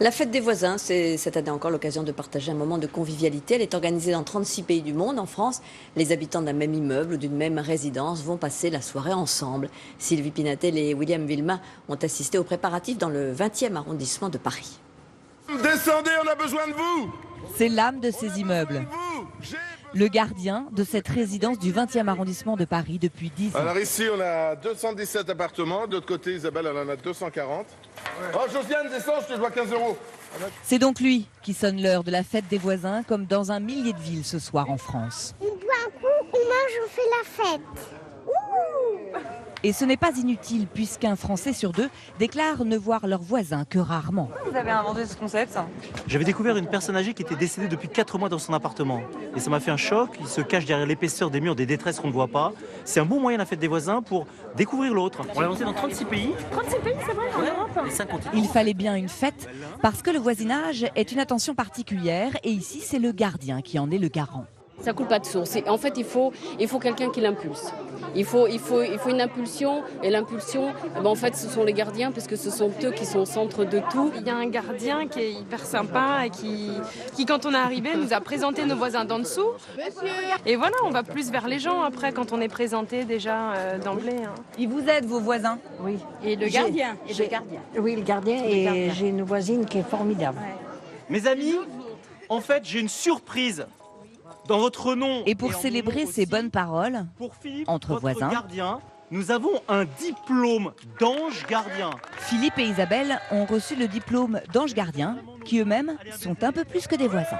La fête des voisins, c'est cette année encore l'occasion de partager un moment de convivialité. Elle est organisée dans 36 pays du monde. En France, les habitants d'un même immeuble ou d'une même résidence vont passer la soirée ensemble. Sylvie Pinatel et William Villemain ont assisté aux préparatifs dans le 20e arrondissement de Paris. Descendez, on a besoin de vous! C'est l'âme de ces immeubles. Le gardien de cette résidence du 20e arrondissement de Paris depuis 10 ans. Alors ici, on a 217 appartements. De l'autre côté, Isabelle, elle en a 240. Oh, Josiane, descends, je te dois 15 €. C'est donc lui qui sonne l'heure de la fête des voisins, comme dans un millier de villes ce soir en France. On boit un coup, on mange, on fait la fête. Et ce n'est pas inutile, puisqu'un Français sur deux déclare ne voir leurs voisins que rarement. Vous avez inventé ce concept? J'avais découvert une personne âgée qui était décédée depuis 4 mois dans son appartement. Et ça m'a fait un choc. Il se cache derrière l'épaisseur des murs des détresses qu'on ne voit pas. C'est un bon moyen, la fête des voisins, pour découvrir l'autre. On l'a lancé dans 36 pays. 36 pays, c'est vrai, en Europe. Et 5 continents. Il fallait bien une fête, parce que le voisinage est une attention particulière, et ici c'est le gardien qui en est le garant. Ça coule pas de source. En fait, il faut quelqu'un qui l'impulse. Il faut une impulsion, et l'impulsion, en fait, ce sont les gardiens, parce que ce sont eux qui sont au centre de tout. Il y a un gardien qui est hyper sympa et qui quand on est arrivé, nous a présenté nos voisins d'en dessous. Et voilà, on va plus vers les gens après quand on est présenté déjà d'emblée. Ils vous aident, vos voisins? Oui. Et le gardien. Oui, le gardien, et j'ai une voisine qui est formidable. Mes amis, en fait, j'ai une surprise. Dans votre nom. Et pour célébrer ces bonnes paroles, pour Philippe, entre votre voisins, gardien, nous avons un diplôme d'ange gardien. Philippe et Isabelle ont reçu le diplôme d'ange gardien, qui eux-mêmes sont un peu plus que des voisins.